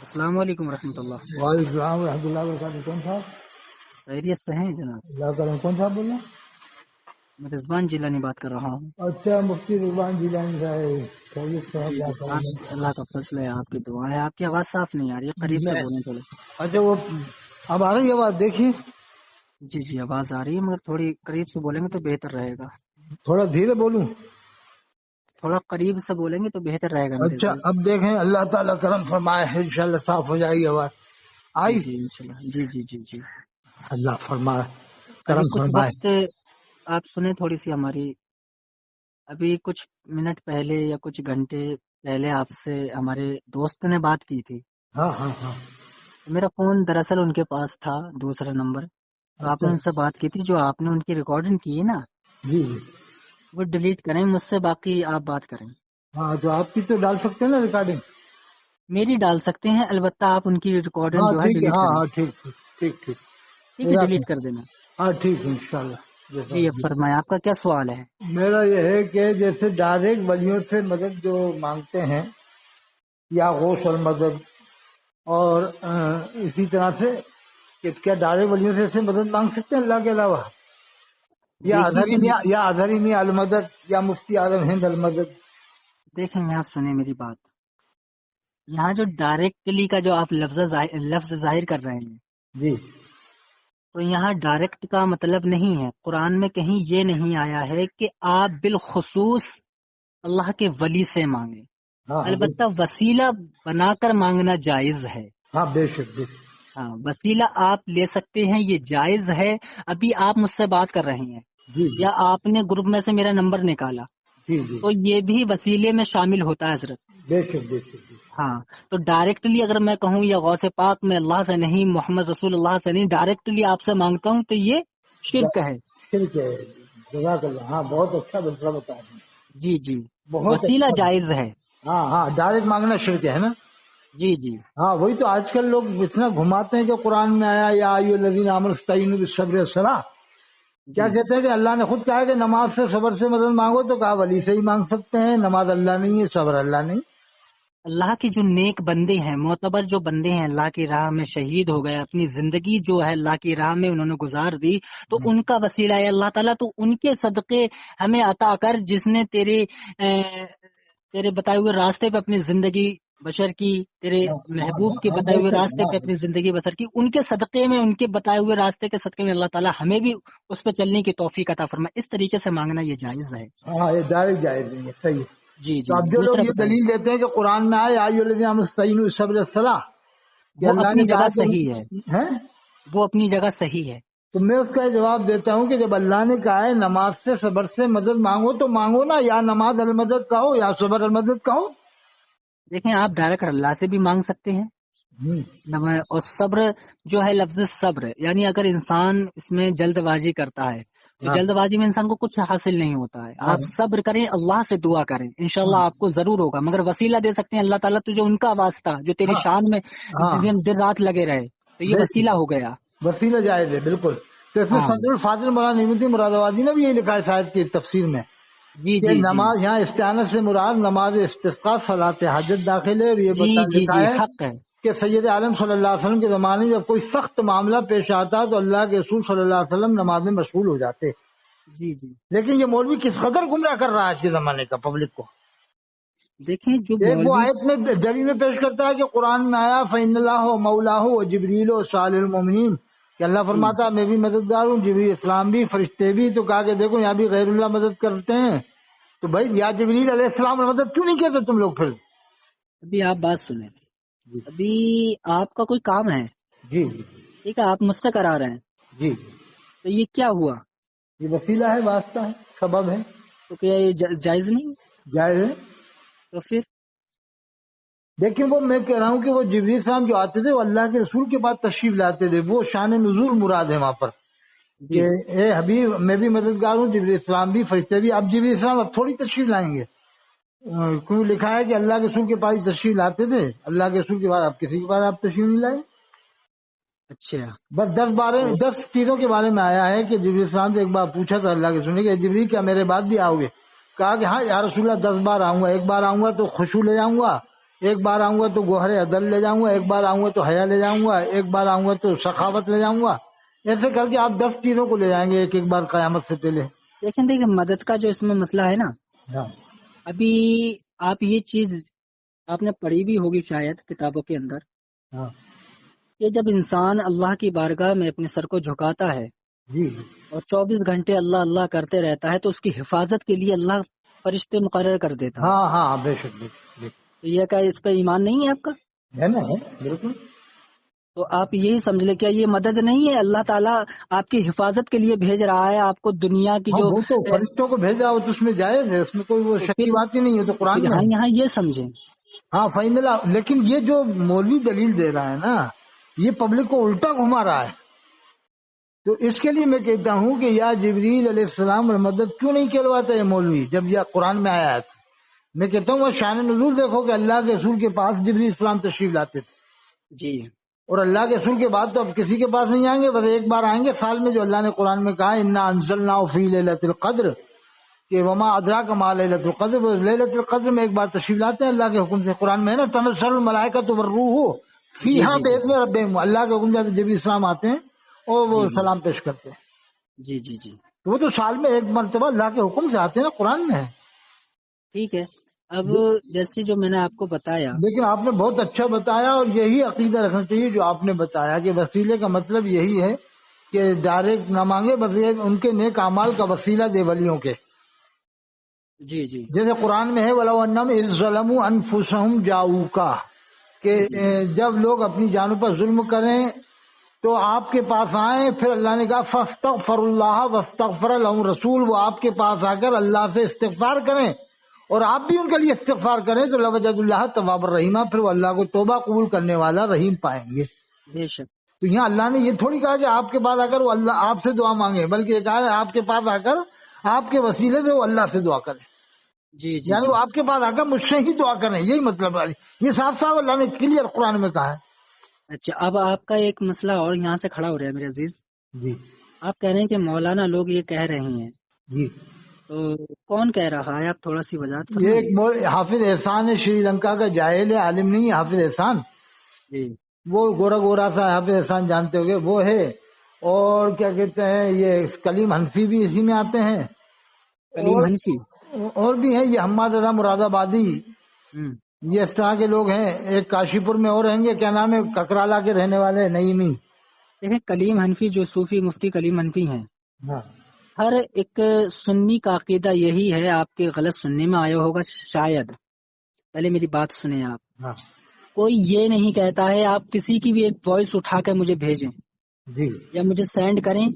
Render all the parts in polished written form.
السلام علیکم ورحمۃ اللہ. وعلیکم السلام ورحمۃ اللہ وبرکاتہ. کون صاحب؟ خیریت سے ہیں جناب؟ اللہ کرم. کون صاحب بول رہے ہیں؟ میں رضوان جیلانی بات کر رہا ہوں. اچھا، مفتی رضوان جیلانی صاحب. خیریت سے ہیں؟ جی اللہ جی، کرم. اللہ کا فضل ہے، آپ کی دعا ہے. آپ کی آواز صاف نہیں آ رہی ہے، قریب سے بولیں تھوڑے. اچھا، وہ اب آ رہی ہے آواز؟ دیکھیے جی جی، آواز آ رہی ہے مگر تھوڑی قریب سے بولیں گے تو بہتر رہے گا. تھوڑا دھیرے بولوں. تھوڑا قریب سے بولیں گے تو بہتر رہے گا میرے اچھا، عزیز. اب دیکھیں اللہ تعالیٰ کرم فرمائے، انشاءاللہ صاف ہو جائے گی آواز. جی آئی؟ جی انشاءاللہ. جی جی جی جی. اللہ فرمائے، ابھی کرم کچھ فرمائے. وقت آپ سنیں تھوڑی سی ہماری. ابھی کچھ منٹ پہلے یا کچھ گھنٹے پہلے آپ سے ہمارے دوست نے بات کی تھی. ہاں ہاں ہاں. میرا فون دراصل ان کے پاس تھا، دوسرا نمبر. تو آپ اچھا نے ان سے بات کی تھی، جو آپ نے ان کی ریکارڈنگ کی ہے نا جی جی. وہ ڈیلیٹ کریں مجھ سے، باقی آپ بات کریں. ہاں، تو آپ کی تو ڈال سکتے ہیں نا ریکارڈنگ؟ میری ڈال سکتے ہیں، البتہ آپ ان کی ریکارڈنگ ہاں جو ہے ٹھیک ہے. ڈیلیٹ ہاں کریں. ہاں ٹھیک ٹھیک ٹھیک ٹھیک. ٹھیک ہے، جزاک ڈیلیٹ اللہ. کر دینا. ہاں ٹھیک ہے انشاءاللہ. جی اب فرمائیں، آپ کا کیا سوال ہے؟ میرا یہ ہے کہ جیسے ڈائریکٹ ولیوں سے مدد جو مانگتے ہیں یا غوث المدد، اور اسی طرح سے کہ کیا ڈائریکٹ ولیوں سے ایسے مدد مانگ سکتے ہیں اللہ کے علاوہ؟ یا دیکھیے اظہری جب میاں، یا اظہری میاں المدد، یا مفتی اعظم ہند المدد؟ دیکھیں یہاں سنیں میری بات. یہاں جو ڈائریکٹلی کا جو آپ لفظ ظاہر کر رہے ہیں، جی تو یہاں ڈائریکٹ کا مطلب نہیں ہے. قرآن میں کہیں یہ نہیں آیا ہے کہ آپ بالخصوص اللہ کے ولی سے مانگیں. ہاں ہاں البتہ وسیلہ بنا کر مانگنا جائز ہے. ہاں، بے شک بے شک. ہاں، وسیلہ آپ لے سکتے ہیں، یہ جائز ہے. ابھی آپ مجھ سے بات کر رہے ہیں جی یا آپ نے گروپ میں سے میرا نمبر نکالا، جی جی. تو یہ بھی وسیلے میں شامل ہوتا ہے حضرت. بے شک بے شک بے شک. ہاں، تو ڈائریکٹلی اگر میں کہوں یا غوث پاک میں اللہ سے نہیں، محمد رسول اللہ سے نہیں، ڈائریکٹلی آپ سے مانگتا ہوں، تو یہ شرک ہے. ٹھیک ہے، جزاک اللہ. ہاں بہت اچھا مسئلہ بتایا آپ نے. جی جی، بہت وسیلہ اچھا. جائز ہے. ہاں ہاں، ڈائریکٹ مانگنا شرک ہے نا. جی جی ہاں وہی تو آج کل لوگ اتنا گھماتے ہیں کہ قرآن میں آیا یا ایھا الذین آمنوا استعینوا بالصبر والصلاۃ. کیا جی. کہتے ہیں کہ اللہ نے خود کہا ہے کہ نماز سے صبر سے مدد مانگو، تو کہا ولی سے ہی مانگ سکتے ہیں. نماز اللہ نہیں ہے، صبر اللہ نہیں. اللہ کے جو نیک بندے ہیں، معتبر جو بندے ہیں، اللہ کی راہ میں شہید ہو گئے، اپنی زندگی جو ہے اللہ کی راہ میں انہوں نے گزار دی، تو ان کا وسیلہ ہے اللہ تعالیٰ. تو ان کے صدقے ہمیں عطا کر، جس نے تیرے بتائے ہوئے راستے پہ اپنی زندگی بشر کی، تیرے محبوب کے بتائے ہوئے راستے پہ اپنی زندگی بسر کی. ان کے صدقے میں، ان کے بتائے ہوئے راستے کے صدقے میں اللہ تعالیٰ ہمیں بھی اس پہ چلنے کی توفیق عطا فرمائے. اس طریقے سے مانگنا یہ جائز ہے. ہاں یہ ڈائریکٹ جائز نہیں ہے. صحیح ہے. جی تو جی، اب جو لوگ دوسرا یہ بتائیے. دلیل دیتے ہیں کہ قرآن میں آئے یا ایھا الذین آمنوا استعینوا بالصبر والصلاۃ، کہ وہ اللہ اپنی نے کہا جگہ کہ صحیح ہے، ہے، وہ اپنی جگہ صحیح ہے. تو میں اس کا جواب دیتا ہوں کہ جب اللہ نے کہا ہے نماز سے صبر سے مدد مانگو، تو مانگو نا، یا نماز المدد کہو یا صبر المدد کہو. دیکھیں آپ ڈائریکٹ اللہ سے بھی مانگ سکتے ہیں. اور صبر جو ہے، لفظ صبر یعنی اگر انسان اس میں جلد بازی کرتا ہے تو ہاں جلد بازی میں انسان کو کچھ حاصل نہیں ہوتا ہے. ہاں آپ صبر کریں، اللہ سے دعا کریں، انشاءاللہ آپ کو ضرور ہوگا. مگر وسیلہ دے سکتے ہیں اللہ تعالیٰ تجھے ان کا واسطہ جو تیری ہاں شان میں ہاں، دن رات لگے رہے، تو یہ بالکل وسیلہ ہو گیا. وسیلہ جائز ہے بالکل. تو اس میں ہاں صدر الفاضل مولانا نعیم الدین مراد آبادی نے بھی یہی لکھا ہے شاید کی تفسیر میں، جی کہ جی جی نماز یہاں استعانت سے مراد نماز استسقاء صلاۃ حاجت داخل ہے. اور یہ جی جی لکھا جی، ہے حق ہے. کہ سید عالم صلی اللہ علیہ وسلم کے زمانے میں جب کوئی سخت معاملہ پیش آتا تو اللہ کے رسول صلی اللہ علیہ وسلم نماز میں مشغول ہو جاتے. جی جی، لیکن یہ مولوی کس قدر گمراہ کر رہا ہے آج کے زمانے کا پبلک کو. دیکھیں جو ایک وہ مولوی. آیت میں دلیل میں پیش کرتا ہے کہ قرآن میں آیا فإن اللہ مولاہ و جبریل و صالح المؤمنین، کہ اللہ جی فرماتا ہے میں بھی مددگار ہوں، جبریل اسلام بھی، فرشتے بھی. تو کہا کہ دیکھو یہاں بھی غیر اللہ مدد کرتے ہیں. تو بھائی یا جبریل علیہ السلام نے مدد کیوں نہیں کہتے تم لوگ پھر؟ ابھی آپ بات سنیں. جی ابھی آپ کا کوئی کام ہے، جی ٹھیک ہے، آپ مجھ سے کرا رہے ہیں، جی. تو یہ کیا ہوا؟ یہ وسیلہ ہے، واسطہ ہے، سبب ہے، تو کیا یہ جائز نہیں؟ جائز ہے. تو پھر لیکن وہ میں کہہ رہا ہوں کہ وہ جبریل السلام جو آتے تھے وہ اللہ کے رسول کے بعد تشریف لاتے تھے. وہ شان نزول مراد ہے وہاں پر جی کہ اے حبیب میں بھی مددگار ہوں، جبریل السلام بھی، فرشتے بھی. اب جبریل السلام اب تھوڑی تشریف لائیں گے. کیوں لکھا ہے کہ اللہ کے رسول کے پاس تشریف لاتے تھے، اللہ کے رسول کے بعد اب کسی کے پاس آپ تشریف نہیں لائیں. اچھا. بس 10 چیزوں کے بارے میں آیا ہے کہ جبریل السلام سے ایک بار پوچھا تھا اللہ کے رسول نے کہ جبریل کیا میرے بعد بھی آؤ گے؟ کہا کہ ہاں یا رسول اللہ 10 بار آؤں گا. ایک بار آؤں گا تو خوشبو لے جاؤں گا، ایک بار آؤں گا تو گوہر عدل لے جاؤں گا، ایک بار آؤں گا تو حیا لے جاؤں گا، ایک بار آؤں گا تو سخاوت لے جاؤں گا. ایسے کر کے آپ 10 چیزوں کو لے جائیں گے ایک ایک بار قیامت سے پہلے. دیکھیں مدد کا جو اس میں مسئلہ ہے نا، ہاں ابھی آپ یہ چیز آپ نے پڑھی بھی ہوگی شاید کتابوں کے اندر، ہاں کہ جب انسان اللہ کی بارگاہ میں اپنے سر کو جھکاتا ہے جی اور 24 گھنٹے اللہ اللہ کرتے رہتا ہے تو اس کی حفاظت کے لیے اللہ فرشتے مقرر کر دیتا ہے. ہاں ہاں بے شک بے شک بے شک. تو یہ کیا اس پہ ایمان نہیں ہے آپ کا؟ ہے نا، ہے بالکل. تو آپ یہی سمجھ لیں، کیا یہ مدد نہیں ہے؟ اللہ تعالیٰ آپ کی حفاظت کے لیے بھیج رہا ہے آپ کو دنیا کی ہاں جو وہ تو فرشتوں کو بھیجا ہو تو اس میں جائز ہے، اس میں کوئی وہ تو شک پھر کی بات ہی نہیں ہے، تو قرآن پھر میں ہاں ہے. یہاں یہ سمجھیں. ہاں فائن اللہ. لیکن یہ جو مولوی دلیل دے رہا ہے نا، یہ پبلک کو الٹا گھما رہا ہے. تو اس کے لیے میں کہتا ہوں کہ یا جبریل علیہ السلام اور مدد کیوں نہیں کہلواتا یہ مولوی جب یہ قرآن میں آیا تھا. میں کہتا ہوں وہ شان نزول دیکھو کہ اللہ کے رسول کے پاس جبریل السلام تشریف لاتے تھے، جی اور اللہ کے رسول کے بعد تو اب کسی کے پاس نہیں آئیں گے، بس ایک بار آئیں گے سال میں، جو اللہ نے قرآن میں کہا انا انزلناہ فی لیلۃ القدر، کہ وما ادراک ما لیلۃ القدر. لیلۃ القدر میں ایک بار تشریف لاتے ہیں اللہ کے حکم سے. قرآن میں ہے نا تنزل الملائکۃ والروح جی فیہا جی جی باذن ربہم، اللہ کے حکم سے جبریل السلام آتے ہیں اور وہ جی سلام پیش کرتے ہیں. جی جی جی تو وہ تو سال میں ایک مرتبہ اللہ کے حکم سے آتے ہیں نا، قرآن میں ہے. ٹھیک ہے. اب جیسے جو میں نے آپ کو بتایا، لیکن آپ نے بہت اچھا بتایا، اور یہی عقیدہ رکھنا چاہیے جو آپ نے بتایا کہ وسیلے کا مطلب یہی ہے کہ ڈائریکٹ نہ مانگے، بس یہ ان کے نیک اعمال کا وسیلہ دے ولیوں کے. جی جی جیسے قرآن میں ہے وَلَوْ أَنَّهُمْ إِذْ ظَلَمُوا أَنفُسَهُمْ جَاءُوكَ، کہ جب لوگ اپنی جانوں پر ظلم کریں تو آپ کے پاس آئیں. پھر اللہ نے کہا فَاسْتَغْفَرُوا اللَّهَ وَاسْتَغْفَرَ لَهُمْ رسول، وہ آپ کے پاس آ کر اللہ سے استغفار کریں اور آپ بھی ان کے لیے استغفار کریں تو لَوَجَدُوا اللَّهَ تَوَّابًا رَحِيمًا، پھر وہ اللہ کو توبہ قبول کرنے والا رحیم پائیں گے. بے شک. تو یہاں اللہ نے یہ تھوڑی کہا کہ آپ کے پاس آ کر وہ اللہ آپ سے دعا مانگے، بلکہ یہ کہا ہے آپ کے پاس آ کر آپ کے وسیلے سے وہ اللہ سے دعا کریں، جی جی یعنی جی. وہ آپ کے پاس آ کر مجھ سے ہی دعا کریں. یہی مطلب ہے، یہ صاف صاف اللہ نے کلیئر قرآن میں کہا ہے. اچھا، اب آپ کا ایک مسئلہ اور یہاں سے کھڑا ہو رہا ہے میرے عزیز. جی آپ کہہ رہے ہیں کہ مولانا لوگ یہ کہہ رہے ہیں، جی. تو کون کہہ رہا ہے؟ آپ تھوڑا سی وضاحت یہ فرمائیے. ایک حافظ احسان ہے، شری لنکا کا جاہل ہے، عالم نہیں ہے. حافظ احسان جی وہ گورا گورا سا حافظ احسان جانتے ہوگے وہ ہے. اور کیا کہتے ہیں یہ کلیم حنفی بھی اسی میں آتے ہیں، کلیم حنفی. اور بھی ہیں یہ حماد رضا مراد آبادی، ہوں. یہ اس طرح کے لوگ ہیں. ایک کاشی پور میں اور رہیں گے، کیا نام ہے، ککرالا کے رہنے والے نعیمی. دیکھیں کلیم حنفی جو صوفی مفتی کلیم حنفی ہیں، ہاں ہر ایک سنی کا عقیدہ یہی ہے. آپ کے غلط سننے میں آیا ہوگا شاید، پہلے میری بات سنیں آپ. ہاں کوئی یہ نہیں کہتا ہے آپ کسی کی بھی ایک وائس اٹھا کے مجھے بھیجیں جی یا مجھے سینڈ کریں،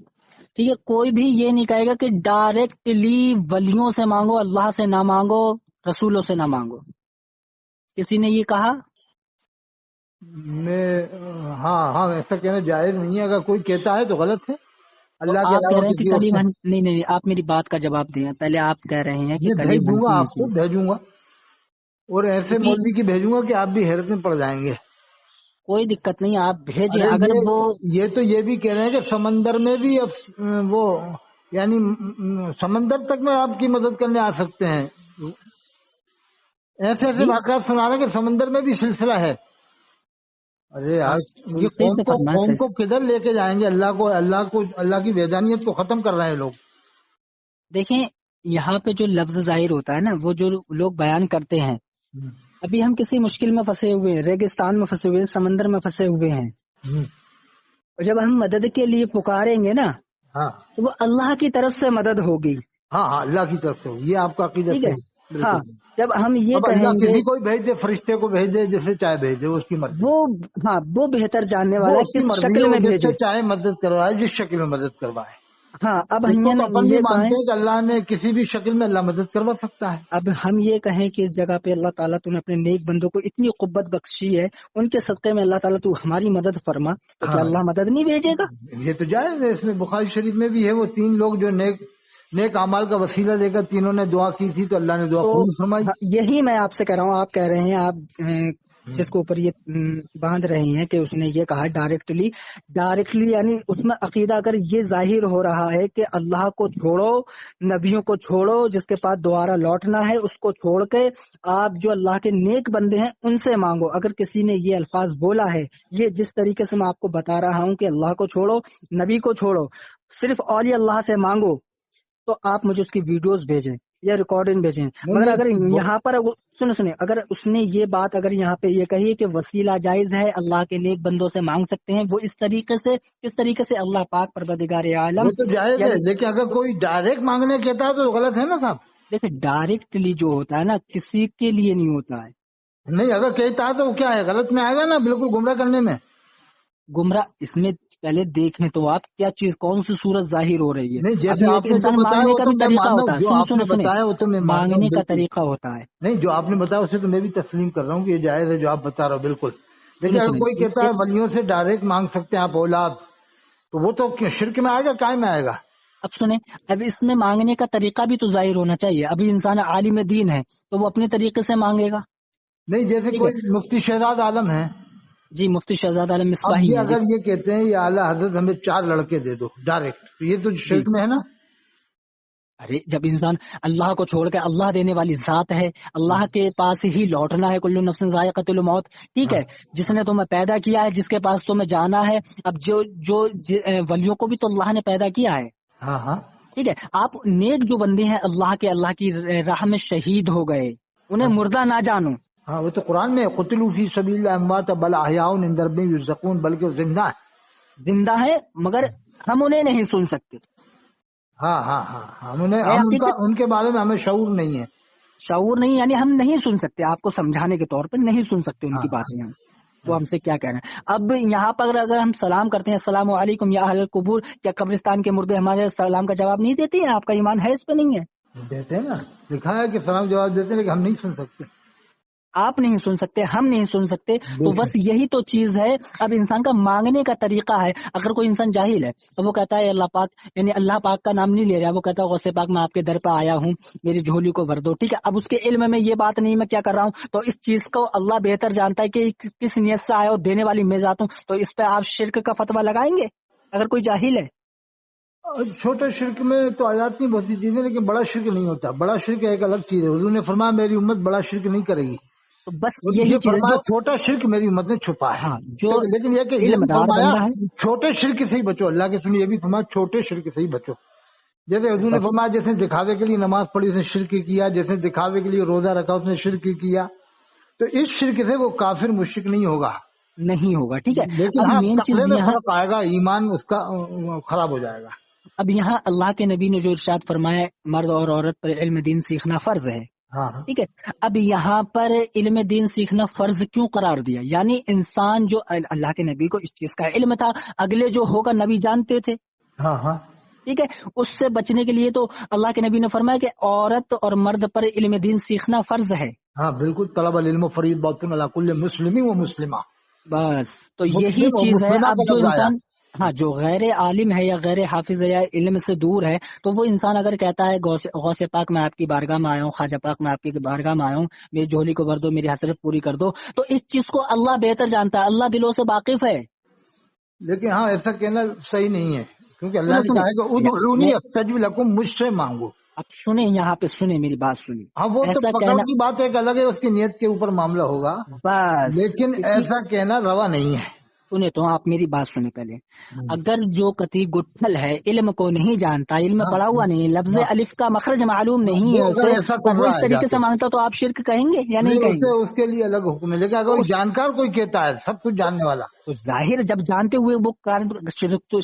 ٹھیک ہے. کوئی بھی یہ نہیں کہے گا کہ ڈائریکٹلی ولیوں سے مانگو، اللہ سے نہ مانگو، رسولوں سے نہ مانگو. کسی نے یہ کہا؟ میں ہاں ہاں ایسا کہنا جائز نہیں ہے. اگر کوئی کہتا ہے تو غلط ہے. تو اللہ کے آپ کہہ علاوہ رہے ہیں کہ کسی اور کلیم سے نہیں نہیں آپ میری بات کا جواب دیں. پہلے آپ کہہ رہے ہیں کہ میں بھیج کلیم دوں گا، حنفی میں آپ سے، کو بھیجوں گا، اور ایسے کیونکہ مولوی کی بھیجوں گا کہ آپ بھی حیرت میں پڑ جائیں گے. کوئی دقت نہیں، آپ بھیجیں. ارے اگر وہ یہ تو یہ بھی کہہ رہے ہیں کہ سمندر میں بھی وہ یعنی سمندر تک میں آپ کی مدد کرنے آ سکتے ہیں. ایسے ایسے جی واقعات سنا رہے ہیں کہ سمندر میں بھی سلسلہ ہے. ارے یار آپ یہ صحیح سے فرمائیں قوم صحیح کو سے. کدھر لے کے جائیں گے؟ اللہ کی ویدانیت کو ختم کر رہے ہیں لوگ. دیکھیں یہاں پہ جو لفظ ظاہر ہوتا ہے نا، وہ جو لوگ بیان کرتے ہیں، ابھی ہم کسی مشکل میں پھنسے ہوئے ہیں، ریگستان میں پھنسے ہوئے ہیں، سمندر میں پھنسے ہوئے ہیں، اور جب ہم مدد کے لیے پکاریں گے نا ہاں تو وہ اللہ کی طرف سے مدد ہوگی. ہاں ہاں اللہ کی طرف سے یہ آپ کا عقیدہ ٹھیک ہے. صحیح. ہاں، بالکل. جب ہم یہ اب کہیں اللہ گے کسی کو بھی بھیج دے، فرشتے کو بھیج دے، جسے چاہے بھیج دے، اس کی مرضی. وہ، ہاں وہ بہتر جاننے وہ والا ہے اس کی کس مرضی ہے، شکل وہ میں جس بھیجے. سے چاہے مدد کروائے، جس شکل میں مدد کروائے. ہاں اب اس ہم کو تو اپن بھی یہ کہیں، مانتے ہیں کہ اللہ نے کسی بھی شکل میں اللہ مدد کروا سکتا ہے. اب ہم یہ کہیں کہ اس جگہ پہ اللہ تعالیٰ تو نے اپنے نیک بندوں کو اتنی قوت بخشی ہے، ان کے صدقے میں اللہ تعالیٰ تو ہماری مدد فرما، تو کیا ہاں اللہ مدد نہیں بھیجے گا؟ یہ تو جائز ہے. اس میں بخاری شریف میں بھی ہے، وہ 3 لوگ جو نیک اعمال کا وسیلہ دے کر تینوں نے دعا کی تھی تو اللہ نے دعا تو قبول فرمائی. یہی میں آپ سے کہہ رہا ہوں. آپ کہہ رہے ہیں آپ جس کے اوپر یہ باندھ رہے ہیں کہ اس نے یہ کہا ڈائریکٹلی یعنی اس میں عقیدہ اگر یہ ظاہر ہو رہا ہے کہ اللہ کو چھوڑو، نبیوں کو چھوڑو، جس کے پاس دوبارہ لوٹنا ہے اس کو چھوڑ کے آپ جو اللہ کے نیک بندے ہیں ان سے مانگو. اگر کسی نے یہ الفاظ بولا ہے، یہ جس طریقے سے میں آپ کو بتا رہا ہوں کہ اللہ کو چھوڑو، نبی کو چھوڑو، صرف اولیاء اللہ سے مانگو، تو آپ مجھے اس کی ویڈیوز بھیجیں یا ریکارڈنگ بھیجیں. مگر اگر یہاں پر سنیں اگر اس نے یہ بات اگر یہاں پہ یہ کہی کہ وسیلہ جائز ہے، اللہ کے نیک بندوں سے مانگ سکتے ہیں، وہ اس طریقے سے اللہ پاک پروردگار عالم، وہ تو جائز ہے، لیکن اگر کوئی ڈائریکٹ مانگنے کہتا ہے تو غلط ہے نا صاحب. دیکھیں ڈائریکٹلی جو ہوتا ہے نا کسی کے لیے نہیں ہوتا ہے. نہیں اگر کہتا ہے تو وہ کیا ہے، غلط میں آئے گا نا، بالکل گمراہ کرنے میں. گمراہ اس میں پہلے دیکھیں تو آپ کیا چیز کون سی صورت ظاہر ہو رہی ہے. نہیں جیسے ابھی آپ ایک نے انسان مانگنے کا بھی طریقہ ہوتا ہے. جو آپ نے بتایا وہ تو میں مانگنے کا طریقہ ہوتا ہے. نہیں جو آپ نے بتایا اسے تو میں بھی تسلیم کر رہا ہوں کہ یہ جائز ہے جو آپ بتا رہے ہو بالکل. لیکن اگر کوئی کہتا ہے ولیوں سے ڈائریکٹ مانگ سکتے ہیں آپ اولاد، تو وہ تو شرک میں آئے گا، کائم میں آئے گا. اب سنیں، اب اس میں مانگنے کا طریقہ بھی تو ظاہر ہونا چاہیے. ابھی انسان عالم دین ہے تو وہ اپنے طریقے سے مانگے گا. نہیں جیسے کوئی مفتی شہزاد عالم ہے، جی مفتی شہزاد عالم اب مصباحی یہ ہے. اگر یہ کہتے ہیں یہ اعلیٰ حضرت ہمیں 4 لڑکے دے دو ڈائریکٹ، تو یہ تو شرک میں ہے نا. ارے جب انسان اللہ کو چھوڑ کے، اللہ دینے والی ذات ہے، اللہ کے پاس ہی لوٹنا ہے. کل نفس ذائقۃ الموت، ٹھیک ہے، جس نے تمہیں پیدا کیا ہے، جس کے پاس تمہیں جانا ہے. اب جو ولیوں کو بھی تو اللہ نے پیدا کیا ہے. ہاں ہاں ٹھیک ہے، آپ نیک جو بندے ہیں اللہ کی راہ میں شہید ہو گئے، انہیں مردہ نہ جانو. ہاں وہ تو قرآن میں قتلوا فی سبیل اللہ اموات بل احیاء عند ربہم یرزقون، بلکہ وہ زندہ ہے. زندہ ہے مگر ہم انہیں نہیں سن سکتے. ہاں ہاں ہاں ہم ان کے بارے میں ہمیں شعور نہیں ہے. شعور نہیں یعنی ہم نہیں سن سکتے، آپ کو سمجھانے کے طور پر نہیں سن سکتے ان کی باتیں ہم. تو ہم سے کیا کہہ رہے ہیں. اب یہاں پر اگر ہم سلام کرتے ہیں السلام علیکم یا اہل القبور، کیا قبرستان کے مردے ہمارے سلام کا جواب نہیں دیتے ہیں؟ آپ کا ایمان ہے اس پہ نہیں ہے؟ دیتے ہیں نا، لکھا ہے کہ سلام جواب دیتے ہیں، لیکن ہم نہیں سن سکتے. آپ نہیں سن سکتے، ہم نہیں سن سکتے. تو بس یہی تو چیز ہے. اب انسان کا مانگنے کا طریقہ ہے. اگر کوئی انسان جاہل ہے تو وہ کہتا ہے اللہ پاک، یعنی اللہ پاک کا نام نہیں لے رہا، وہ کہتا ہے غوث پاک میں آپ کے در پہ آیا ہوں، میری جھولی کو بھر دو. ٹھیک ہے، اب اس کے علم میں یہ بات نہیں میں کیا کر رہا ہوں، تو اس چیز کو اللہ بہتر جانتا ہے کہ کس نیت سے آیا ہو، دینے والی میں ذات ہوں. تو اس پہ آپ شرک کا فتویٰ لگائیں گے اگر کوئی جاہل ہے؟ چھوٹے شرک میں تو آیات نہیں بہت سی چیزیں، لیکن بڑا شرک نہیں ہوتا. بڑا شرک ایک الگ چیز ہے. حضور نے فرمایا میری امت بڑا شرک نہیں کرے گی. تو بس یہی چیز ہے جو چھوٹا شرک میری امت نے چھپا ہے. ہاں جو لیکن یہ کہ علم دار بندہ ہے، چھوٹے شرک سے ہی بچو. اللہ کے سنیے، یہ بھی فرمایا چھوٹے شرک سے ہی بچو. جیسے حضور نے فرمایا جیسے دکھاوے کے لیے نماز پڑھی اس نے شرک کیا، جیسے دکھاوے کے لیے روزہ رکھا اس نے شرک کیا. تو اس شرک سے وہ کافر مشرک نہیں ہوگا. ٹھیک ہے. لیکن اب مین چیز میں یہاں فرق آئے گا، ایمان اس کا خراب ہو جائے گا. اب یہاں اللہ کے نبی نے جو ارشاد فرمایا مرد اور عورت پر علم دین سیکھنا فرض ہے. ہاں ٹھیک ہے، اب یہاں پر علم دین سیکھنا فرض کیوں قرار دیا؟ یعنی انسان جو اللہ کے نبی کو اس چیز کا علم تھا، اگلے جو ہوگا نبی جانتے تھے. ہاں ہاں ٹھیک ہے، اس سے بچنے کے لیے تو اللہ کے نبی نے فرمایا کہ عورت اور مرد پر علم دین سیکھنا فرض ہے. ہاں بالکل، طلب العلم فریضۃ علی کل مسلم و مسلمہ. بس تو یہی چیز ہے. اب جو انسان جو غیر عالم ہے یا غیر حافظ ہے یا علم سے دور ہے، تو وہ انسان اگر کہتا ہے غوث پاک میں آپ کی بارگاہ میں آیا ہوں، خواجہ پاک میں آپ کی بارگاہ میں آیا ہوں، میری جھولی کو بھر دو، میری حسرت پوری کر دو، تو اس چیز کو اللہ بہتر جانتا ہے، اللہ دلوں سے واقف ہے. لیکن ہاں ایسا کہنا صحیح نہیں ہے، کیونکہ اللہ نے کہا ہے کہ ادعونی استجب لکم، مجھ سے مانگو. اب سنیں، یہاں پہ سنیں میری بات سنیں. ہاں وہ تو پکڑ کی بات ایک الگ ہے، اس کی نیت کے اوپر معاملہ ہوگا، بس لیکن ایسا کہنا روا نہیں ہے. سنیں تو آپ میری بات سنیں پہلے. اگر جو کتی گٹھل ہے، علم کو نہیں جانتا، علم پڑھا ہوا نہیں، لفظ الف کا مخرج معلوم نہیں ہے اسے، تو وہ اس طریقے سے مانگتا تو آپ شرک کہیں گے یا نہیں کہیں گے؟ اس کے لیے الگ حکم ہے. لیکن اگر جانکار کوئی کہتا ہے، سب کچھ جاننے والا، تو ظاہر جب جانتے ہوئے وہ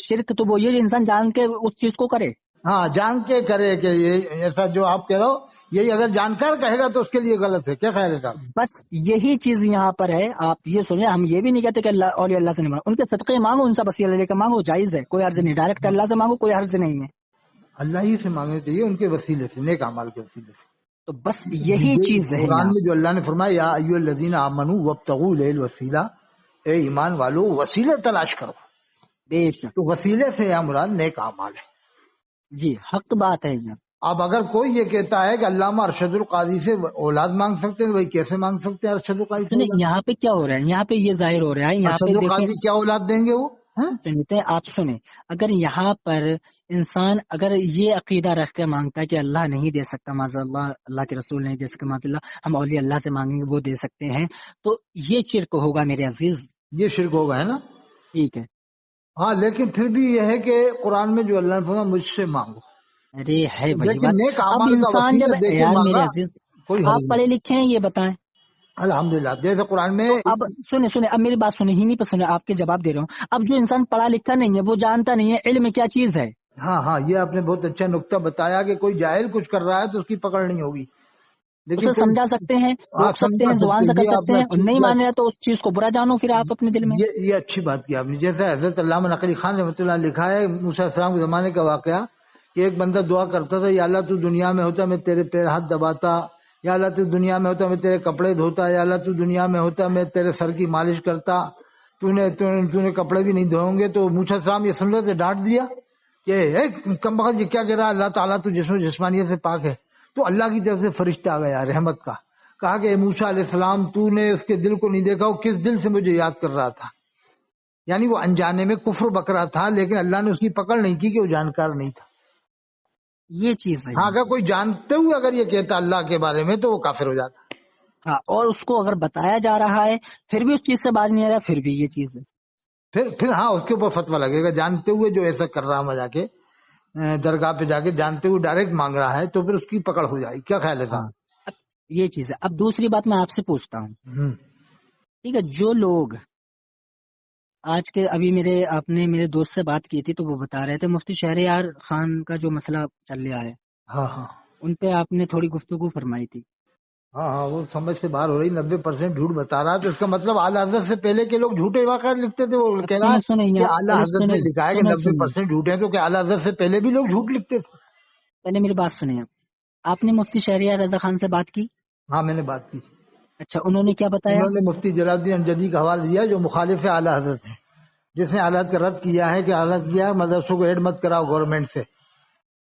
شرک تو وہ یہ انسان جان کے اس چیز کو کرے. ہاں جان کے کرے کہ یہ ایسا جو آپ کہہ رہے ہو، یہی اگر جانکار کہے گا تو اس کے لیے غلط ہے. کیا خیال ہے صاحب؟ بس یہی چیز یہاں پر ہے. آپ یہ سنیں، ہم یہ بھی نہیں کہتے کہ اللہ اولیاء اللہ سے نہیں مانگو، ان کے صدقے مانگو، ان سے وسیلہ لے کے مانگو، جائز ہے، کوئی حرج نہیں. ڈائریکٹ اللہ سے مانگو، کوئی حرج نہیں ہے. اللہ ہی سے مانگنے چاہیے، ان کے وسیلے سے، نیک اعمال کے وسیلے سے. تو بس یہی چیز ہے. قرآن میں جو اللہ نے فرمایا یا ایھا الذین آمنوا وابتغوا الیہ الوسیلہ، اے ایمان والو وسیلہ تلاش کرو. بے شک تو وسیلے سے یا مراد نیک اعمال ہے. جی حق بات ہے. اب اگر کوئی یہ کہتا ہے کہ علامہ ارشد القاضی سے اولاد مانگ سکتے ہیں، وہی کیسے مانگ سکتے ہیں ارشد القاضی سے سنیں اولاد؟ یہاں پہ کیا ہو رہا ہے، یہاں پہ یہ ظاہر ہو رہا ہے، یہاں پہ ارشد دیکھیں القاضی کیا اولاد دیں گے وہ؟ ہاں؟ سنتے آپ سنیں، اگر یہاں پر انسان اگر یہ عقیدہ رکھ کے مانگتا ہے کہ اللہ نہیں دے سکتا معاذ اللہ، اللہ کے رسول نہیں دے سکتا معاذ اللہ، ہم اولیاء اللہ سے مانگیں گے وہ دے سکتے ہیں، تو یہ شرک ہوگا میرے عزیز. یہ شرک ہوگا، ہے نا؟ ٹھیک ہے. ہاں، لیکن پھر بھی یہ ہے کہ قرآن میں جو اللہ نے فرمایا مجھ سے مانگو، ارے ہے وہی لیکن بات. نیک اب اعمال کا انسان جب، وسیلہ دے کے یار میرے مانگا عزیز کوئی آپ حرج نہیں. پڑھے لکھے ہیں یہ بتائیں. الحمدللہ، جیسے قرآن میں تو اب سنیں اب میری بات سنیں، ہی نہیں پسند آپ کے جواب دے رہا ہوں. اب جو انسان پڑھا لکھا نہیں ہے، وہ جانتا نہیں ہے علم کیا چیز ہے. ہاں یہ آپ نے بہت اچھا نقطہ بتایا کہ کوئی جاہل کچھ کر رہا ہے تو اس کی پکڑ نہیں ہوگی، لیکن اسے کوئی سمجھا سکتے ہیں، ہاں روک سکتے سمجھا ہیں، زبان سے کر یہ آپ سکتے نے ہیں، اور نہیں مان رہا تو اس چیز کو برا جانو پھر آپ اپنے دل میں. یہ اچھی بات کی آپ نے. جیسے حضرت علامہ نقوی خان رحمۃ اللہ نے لکھا ہے موسیٰ علیہ السلام کے زمانے کا واقعہ کہ ایک بندہ دعا کرتا تھا، یا اللہ تو دنیا میں ہوتا میں تیرے پیر ہاتھ دباتا، یا اللہ تو دنیا میں ہوتا میں تیرے کپڑے دھوتا، یا اللہ تو دنیا میں ہوتا میں تیرے سر کی مالش کرتا، تو نے کپڑے بھی نہیں دھوئیں گے. تو موسیٰ علیہ السلام یہ سن رہے تھے، ڈانٹ دیا کہ کم بخت یہ کیا کہہ رہا ہے، اللہ تعالیٰ تو جسم و جسمانیت سے پاک ہے. تو اللہ کی طرف سے فرشتہ آ گیا رحمت کا، کہا کہ موسیٰ علیہ السلام تو نے اس کے دل کو نہیں دیکھا، وہ کس دل سے مجھے یاد کر رہا تھا. یعنی وہ انجانے میں کفر بکرا تھا، لیکن اللہ نے اس کی پکڑ نہیں کی کہ وہ جانکار نہیں تھا. یہ چیز ہے. ہاں، اگر کوئی جانتے ہوئے اگر یہ کہتا اللہ کے بارے میں تو وہ کافر ہو جاتا. ہاں، اور اس کو اگر بتایا جا رہا ہے پھر بھی اس چیز سے باز نہیں آ رہا، پھر بھی یہ چیز ہے. پھر ہاں اس کے اوپر فتویٰ لگے گا. جانتے ہوئے جو ایسا کر رہا ہے، جا کے درگاہ پہ جا کے جانتے ہوئے ڈائریکٹ مانگ رہا ہے، تو پھر اس کی پکڑ ہو جائے گی. کیا خیال ہے ہاں، صاحب؟ اب یہ چیز ہے. اب دوسری بات میں آپ سے پوچھتا ہوں، ہوں. ٹھیک ہے، جو لوگ آج کے ابھی آپ نے میرے دوست سے بات کی تھی تو وہ بتا رہے تھے مفتی شہریار خان کا جو مسئلہ چل رہا ہے، ہاں ان پہ آپ نے تھوڑی گفتگو فرمائی تھی. وہ سمجھ سے باہر ہو رہی. 90% جھوٹ بتا رہا ہے، تو اس کا مطلب اعلیٰ حضرت سے پہلے کے لوگ جھوٹے واقعات لکھتے تھے. وہ اب کہہ رہا ہے سنیں کہ اعلیٰ پہلے حضرت نے لکھا ہے کہ 90% جھوٹ ہیں، تو کہ اعلیٰ حضرت سے پہلے بھی لوگ جھوٹ لکھتے تھے. پہلے میری بات سنیں. آپ نے مفتی شہریار رضا خان سے بات کی؟ ہاں میں نے بات کی. اچھا، انہوں نے کیا بتایا؟ انہوں نے مفتی جلال الدین انجدی کا حوالہ دیا جو مخالف اعلیٰ حضرت ہے، جس نے اعلیٰ حضرت کا رد کیا ہے کہ اعلیٰ حضرت کیا مدرسوں کو ایڈ مت کراؤ گورنمنٹ سے.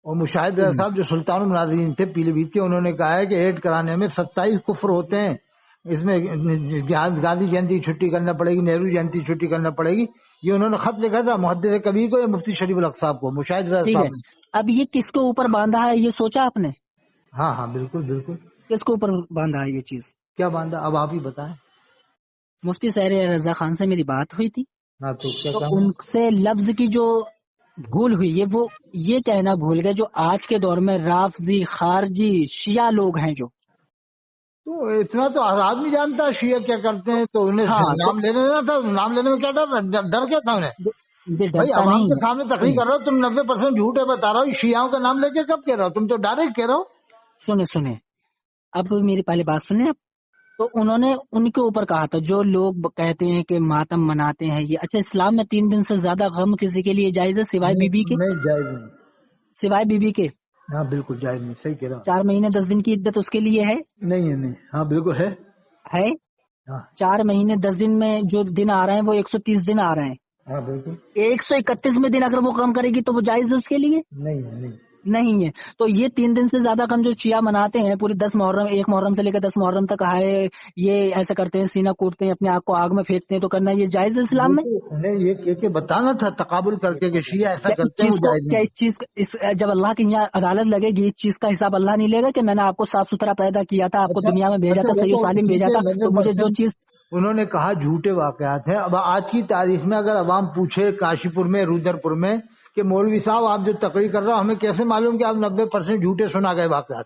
اور مشاہد رضا صاحب جو سلطان المناظرین تھے پیلی بھیت کے، انہوں نے کہا ہے کہ ایڈ کرانے میں 27 کفر ہوتے ہیں. اس میں گاندھی جینتی چھٹی کرنا پڑے گی، نہرو جینتی چھٹی کرنا پڑے گی. یہ انہوں نے خط لکھا تھا محدث کبیر کو یا مفتی شریف الحق صاحب کو، مشاہد رضا ٹھیک ہے. صاحب نے. اب یہ کس کے اوپر باندھا ہے، یہ سوچا آپ نے؟ ہاں بالکل. کس کے اوپر باندھا ہے یہ چیز؟ کیا باندھا اب آپ ہی بتائیں. مفتی شہریار رضا خان سے میری بات ہوئی تھی، ہاں تو کیا تو کہا؟ ان سے لفظ کی جو بھول ہوئی ہے، وہ یہ کہنا بھول گئے جو آج کے دور میں رافضی خارجی شیعہ لوگ ہیں جو. تو اتنا تو ہر آدمی جانتا ہے شیعہ کیا کرتے ہیں. تو انہیں ہاں، نام لینے دینا تھا. نام لینے میں کیا ڈر کیا تھا انہیں؟ بھائی ڈرتا عوام نہیں کے ہے. سامنے تقریر کر رہا ہو، تم 90% جھوٹ ہے بتا رہا ہو. شیعوں کا نام لے کے کب کہہ رہا ہو؟ تم تو ڈائریکٹ کہہ رہا ہو. سنیں اب میری پہلی بات سنیں. اب تو انہوں نے ان کے اوپر کہا تھا جو لوگ کہتے ہیں کہ ماتم مناتے ہیں یہ. اچھا، اسلام میں 3 دن سے زیادہ غم کسی کے لیے جائز ہے سوائے بی بی کے؟ نہیں جائز نہیں. سوائے بی بی کے ہاں بالکل جائز نہیں. صحیح کہہ رہا ہوں. 4 مہینے 10 دن کی عدت اس کے لیے ہے. نہیں. ہاں بالکل ہے. 4 مہینے 10 دن میں جو دن آ رہے ہیں وہ 130 دن آ رہے ہیں. ہاں بالکل 131 میں دن اگر وہ کم کرے گی تو وہ جائز ہے اس کے لیے؟ نہیں ہے. تو یہ 3 دن سے زیادہ کم جو شیعہ مناتے ہیں پوری 10 محرم، 1 محرم سے لے کر 10 محرم تک آئے، یہ ایسا کرتے ہیں، سینہ کوٹتے ہیں، اپنے آپ کو آگ میں پھینکتے ہیں، تو کرنا یہ جائز ہے اسلام میں؟ انہیں یہ کہہ کے بتانا تھا تقابل کر کے کہ شیعہ ایسا کرتے ہیں وہ جائز کیا نہیں. جب اللہ کی یہاں عدالت لگے گی اس چیز کا حساب اللہ نہیں لے گا کہ میں نے آپ کو صاف ستھرا پیدا کیا تھا، آپ کو دنیا میں بھیجا تھا، صحیح و سالم بھیجا تھا، تو مجھے جو چیز انہوں نے کہا جھوٹے واقعات ہیں. اب آج کی تاریخ میں اگر عوام پوچھے کاشی پور میں، رودر پور میں کہ مولوی صاحب آپ جو تقریر کر رہا ہوں ہمیں کیسے معلوم کہ آپ 90% جھوٹے سنا گئے واقعات،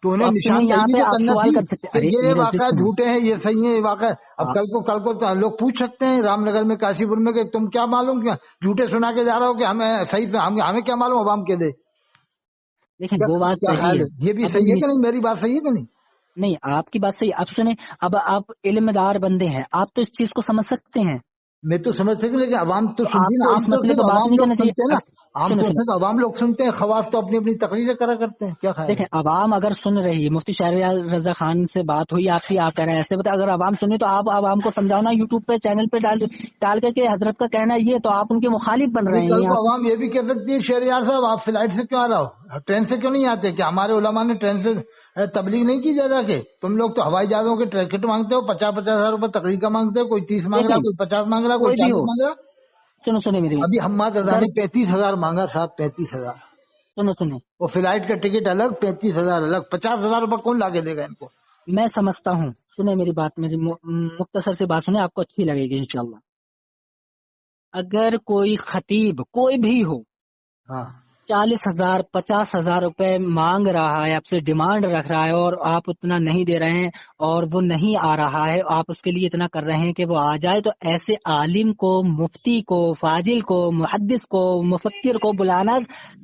تو انہیں نشاندہی بھی تو کرنا تھی کہ یہ واقعات جھوٹے ہیں، یہ صحیح ہیں، یہ واقع. اب کل کو لوگ پوچھ سکتے ہیں رام نگر میں، کاشی پور میں کہ تم کیا معلوم کیا جھوٹے سنا کے جا رہا ہو کہ ہمیں صحیح، ہمیں کیا معلوم عوام کے دے. دیکھیں وہ بات صحیح ہے، یہ بھی صحیح ہے کہ نہیں؟ میری بات صحیح ہے کہ نہیں؟ نہیں، آپ کی بات صحیح. اب سنیں، اب آپ علم دار بندے ہیں، آپ تو اس چیز کو سمجھ سکتے ہیں. میں تو سمجھ سکتا لیکن عوام تو آپ کو اس مسئلے پہ بات نہیں کرنا چاہیے. عام طور سے تو عوام لوگ سنتے ہیں، خواص تو اپنی اپنی تقریریں کرا کرتے ہیں. کیا خیال ہے؟ دیکھیں عوام اگر سن رہی ہے، مفتی شہریار رضا خان سے بات ہوئی آپ کی، آپ کہہ رہے ہیں ایسے بتا، اگر عوام سنی تو آپ عوام کو سمجھاؤ نا، یوٹیوب پہ چینل پہ ڈال کر کے حضرت کا کہنا یہ، تو آپ ان کے مخالف بن رہے کل ہیں. کو آپ عوام یہ بھی کہہ سکتی ہے شہریار صاحب آپ فلائٹ سے کیوں آ رہا ہو، ٹرین سے کیوں نہیں آتے؟ کہ ہمارے علماء نے ٹرین سے تبلیغ نہیں کی جا کے؟ تم لوگ تو ہوائی جہازوں کے ٹکٹ مانگتے ہو، 50,000 روپے تقریر کا مانگتے ہو، کوئی 30 مانگ رہا، کوئی 50 مانگ رہا، کوئی کوئی بھی 40 ہو، مانگ رہا. سنو میری، ابھی حماد رضا اگر نے 35,000 مانگا صاحب، 35,000. سنو وہ فلائٹ کا ٹکٹ الگ، 35,000 الگ. 50,000 روپے کون لا کے دے گا ان کو؟ میں سمجھتا ہوں، سنیں میری بات، میری مختصر سی بات سنیں، آپ کو اچھی لگے گی انشاءاللہ. اگر کوئی خطیب کوئی بھی ہو ہاں 40,000 50,000 روپے مانگ رہا ہے، آپ سے ڈیمانڈ رکھ رہا ہے، اور آپ اتنا نہیں دے رہے ہیں، اور وہ نہیں آ رہا ہے، آپ اس کے لیے اتنا کر رہے ہیں کہ وہ آ جائے، تو ایسے عالم کو، مفتی کو، فاضل کو، محدث کو، مفکر کو بلانا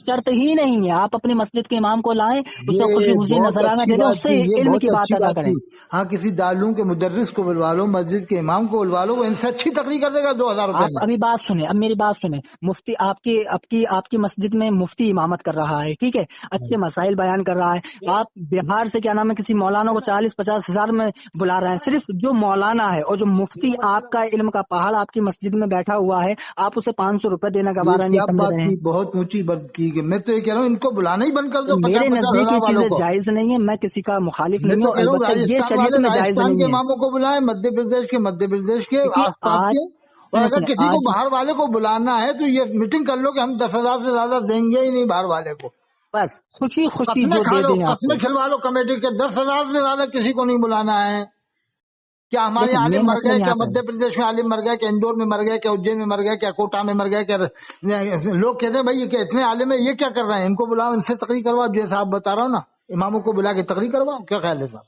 شرط ہی نہیں ہے. آپ اپنی مسجد کے امام کو لائیں، اسے خوشی یہ خوشی بہت نذرانہ اچھی دے دیں، بات اس سے کی، یہ علم بہت کی بات اچھی ادا بات کریں. کی. ہاں کسی دارالعلوم کے مدرس کو بلوا لو، مسجد کے امام کو بلوا لو، وہ ان سے اچھی تقریر کر دے گا 2,000 روپے آپ میں. ابھی بات سنیں، اب میری بات سنیں، مفتی آپ کی مسجد میں مفتی امامت کر رہا ہے، ٹھیک ہے، اچھے مسائل بیان کر رہا ہے، آپ بہار سے کیا نام ہے کسی مولانا کو 40-50 ہزار میں بلا رہے ہیں. صرف جو مولانا ہے اور جو مفتی آپ کا علم کا پہاڑ آپ کی مسجد میں بیٹھا ہوا ہے، آپ اسے 500 روپے دینا یہ گوارا نہیں کیا سمجھ بات رہے ہیں. کی، بہت اونچی بات کی. کہ میں تو یہ کہہ رہا ہوں ان کو بلانا ہی بند کر دو، میرے 50,000 نزدیک یہ والوں چیزیں کو. جائز نہیں ہے، میں کسی کا مخالف میں نہیں تو ہوں، کہہ رہا ہوں البتہ یہ راجستھان شریعت والے میں جائز راجستھان کے نہیں ہے. اماموں کو بلائیں، مدھیہ پردیش کے کیونکہ آس پاس آج کے. اور اگر سنیں کسی کو آج باہر والے کو بلانا ہے تو یہ میٹنگ کر لو کہ ہم 10,000 سے زیادہ دیں گے ہی نہیں باہر والے کو. بس خوشی خوشی قسمیں جو کھا دے لو، دیں آپ قسمیں کو. کھلوا لو کمیٹی کے، 10,000 سے زیادہ کسی کو نہیں بلانا ہے. کیا ہمارے دیکھیں عالم مین مر مسئلہ گئے؟ کیا یہاں پہ مدھیہ پردیش میں عالم مر گئے؟ کیا اندور میں مر گئے؟ کیا اجین میں مر گئے؟ کیا کوٹا میں مر گئے؟ کیا لوگ کہتے ہیں بھائی یہ اتنے عالم ہے، یہ کیا کر رہے ہیں؟ ان کو بلاؤ، ان سے تقریر کرواؤ، جیسا آپ بتا رہا ہوں نا، اماموں کو بلا کے تقریر کرواؤ. کیا خیال ہے صاحب؟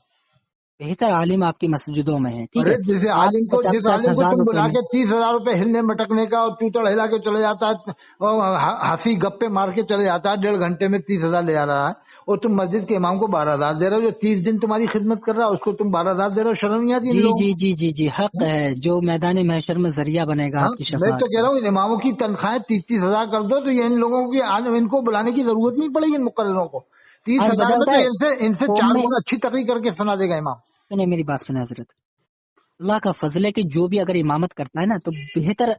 بہتر عالم آپ کی مسجدوں میں ہے، ٹھیک ارے ہے، آپ جس 50-50 عالم کو ہزار تم روپے بلا میں. کے 30,000 روپے ہلنے مٹکنے کا اور چوتڑ ہلا کے چلے جاتا ہے، اور ہنسی گپے مار کے چلے جاتا ہے، 1.5 گھنٹے میں 30,000 لے آ رہا ہے، اور تم مسجد کے امام کو 12,000 دے رہے ہو، جو 30 دن تمہاری خدمت کر رہا ہے اس کو تم 12,000 دے رہے ہو. شرم نہیں آتی ان جی لوگوں جی کو؟ جی جی جی حق ہے، جو میدان محشر میں ذریعہ بنے گا ہاں آپ کی میں تو شفاعت کہہ کا. رہا ہوں ان اماموں کی تنخواہیں 30,000 کر دو تو یہ ان لوگوں کی ان کو بلانے کی ضرورت نہیں پڑے گی. ان مقرروں کو آج 30,000 میں بدلتا ہے تو ان سے قوم 4 میں. گنا اچھی تقریر کر کے سنا دے گا امام. سنیں میری بات، سنیں حضرت، اللہ کا فضل ہے کہ جو بھی اگر امامت کرتا ہے نا تو بہتر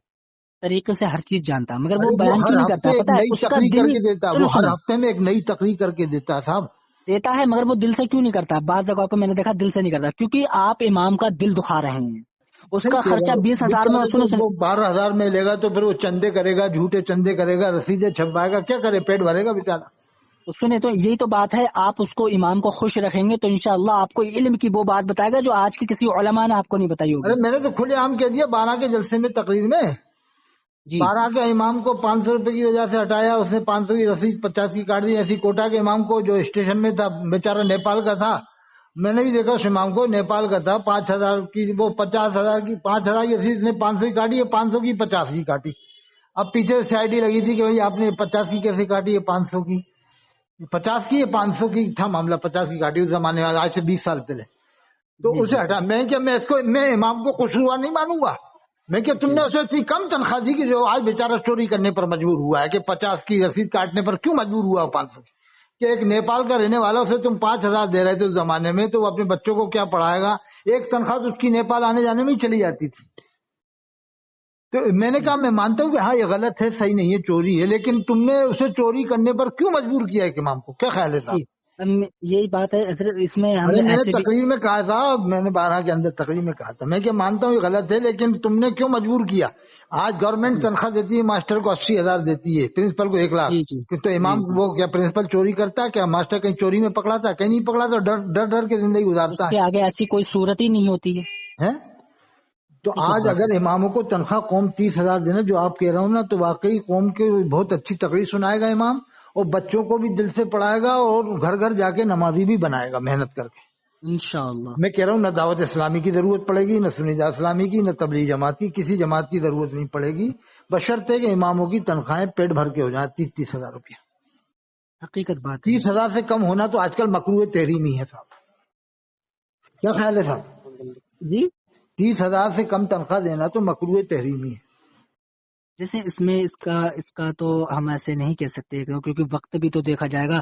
طریقے سے ہر چیز جانتا ہے، مگر وہ ارے وہ بیان ہر کیوں نہیں کرتا ہفتے ہے ایک پتا ہے؟ نئی اس کا تقریر کر دل، کے دیتا ہے، سنو وہ ہر سنو ہفتے میں ایک نئی تقریر کر کے دیتا ہے صاحب. دیتا ہے، مگر وہ دل سے کیوں نہیں کرتا؟ بعض جگہوں پہ میں نے دیکھا دل سے نہیں کرتا، کیونکہ آپ امام کا دل دکھا رہے ہیں. اس صحیح کا کہہ رہا خرچہ ہوں. 20,000 میں، بیچارے سنو تو وہ 12,000 میں لے گا تو پھر وہ چندے کرے گا، جھوٹے چندے کرے گا، رسیدیں چھپائے گا، کیا کرے؟ پیٹ بھرے گا بیچارہ. سنیں تو یہی تو بات ہے، آپ اس کو امام کو خوش رکھیں گے تو انشاءاللہ آپ کو علم کی وہ بات بتائے گا جو آج کی کسی علماء نے آپ کو نہیں بتائی ارے ہوگی. میں نے تو کھلے عام کہہ دیا 12 کے جلسے میں تقریر میں، جی 12 کے امام کو 500 روپے کی وجہ سے ہٹایا، اس نے 500 کی رسید 50 کی کاٹ دی. ایسی کوٹا کے امام کو جو اسٹیشن میں تھا، بیچارہ نیپال کا تھا، میں نے بھی دیکھا اس امام کو، نیپال کا تھا، 5,000 کی وہ 50,000 کی 5,000 کی رسید نے 500 کی کاٹی ہے، 500 کی 50 کی کاٹی. اب پیچھے سے آئی ڈی لگی تھی کہ بھائی آپ نے 50 کی کیسے کاٹی ہے، 500 کی 50 کی ہے، 500 کی تھا معاملہ، 50 کی کاٹی اس زمانے میں، آج سے 20 سال پہلے. تو جی اسے جی ہٹا. میں کیا، میں امام کو قصوروار نہیں مانوں گا. میں کہ تم جی نے اسے اتنی کم تنخواہ دی کہ جو آج بیچارہ چوری کرنے پر مجبور ہوا ہے، کہ 50 کی رسید کاٹنے پر کیوں مجبور ہوا 500 کی؟ کہ ایک نیپال کا رہنے والا، اسے تم 5,000 دے رہے تھے اس زمانے میں، تو وہ اپنے بچوں کو کیا پڑھائے گا؟ ایک تنخواہ تو اس کی نیپال آنے جانے میں ہی چلی جاتی تھی. تو میں نے کہا میں مانتا ہوں کہ ہاں یہ غلط ہے، صحیح نہیں ہے، چوری ہے، لیکن تم نے اسے چوری کرنے پر کیوں مجبور کیا ایک امام کو؟ کیا خیال ہے صاحب؟ جی. یہی بات ہے حضرت، اس میں ہم ارے نے میں نے ایسے بھی. تقریر میں کہا تھا، میں نے 12 کے اندر تقریر میں کہا تھا، میں کہ مانتا ہوں یہ غلط ہے، لیکن تم نے کیوں مجبور کیا؟ آج گورنمنٹ جی تنخواہ دیتی ہے، ماسٹر کو 80,000 دیتی ہے، پرنسپل کو 1,00,000. جی جی تو امام جی جی وہ کیا پرنسپل چوری کرتا ہے؟ کیا ماسٹر کہیں چوری میں پکڑاتا ہے؟ کہیں نہیں پکڑاتا، ڈر کے زندگی اس گزارتا کے آگے ایسی کوئی صورت ہی نہیں ہوتی ہے. ہے. تو حقیقت آج بات ہے. اگر اماموں کو تنخواہ قوم 30,000 دینا، جو آپ کہہ رہا ہوں نا، تو واقعی قوم کے بہت اچھی تقریر سنائے گا امام، اور بچوں کو بھی دل سے پڑھائے گا، اور گھر گھر جا کے نمازی بھی بنائے گا محنت کر کے. انشاءاللہ. میں کہہ رہا ہوں نہ دعوت اسلامی کی ضرورت پڑے گی، نہ سنیدہ اسلامی کی، نہ تبلیغ جماعت کی، کسی جماعت کی ضرورت نہیں پڑے گی، بشرطے کہ اماموں کی تنخواہیں پیٹ بھر کے ہو جائیں. 30,000 روپیہ، حقیقت بات ہے. 30,000 سے کم ہونا تو آج کل مکروہ تحریمی ہے صاحب. کیا خیال ہے صاحب؟ جی 30,000 سے کم تنخواہ دینا تو مکروہ تحریمی ہے. جیسے اس میں اس کا تو ہم ایسے نہیں کہہ سکتے کیونکہ وقت بھی تو دیکھا جائے گا.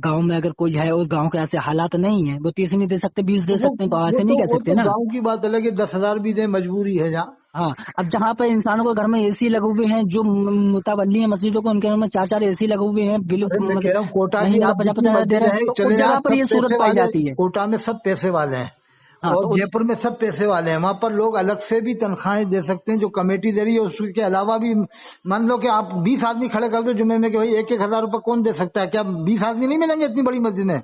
گاؤں میں اگر کوئی ہے اور گاؤں کے ایسے حالات نہیں ہیں وہ 30 نہیں دے سکتے 20 دے سکتے ہیں تو ایسے نہیں کہہ وہ سکتے تو نا. گاؤں کی بات الگ ہے، 10,000 بھی دے مجبوری ہے جہاں. ہاں اب جہاں پہ انسانوں کو گھر میں اے سی لگے ہوئے ہیں جو متولی ہیں مسجدوں کو ان کے گھر میں 4 اے سی لگے ہوئے ہیں بل ارے میں کہہ رہا ہوں کوٹا کی مہینہ آپ 50,000 جتنی دے مسجد رہے ہیں ہیں تو اس چلے جگہ آپ پر سب یہ پیسے صورت پائی والے، جاتی ہے. کوٹا میں سب پیسے والے ہیں ہاں اور تو جے پور میں سب پیسے والے ہیں. وہاں پر لوگ الگ سے بھی تنخواہیں دے سکتے ہیں جو کمیٹی دے رہی ہے. اس کے علاوہ بھی مان لو کہ آپ 20 آدمی کھڑے کر دو جمعے میں کہ بھائی 1,000 روپے کون دے سکتا ہے، کیا 20 آدمی نہیں ملیں گے اتنی بڑی مسجد میں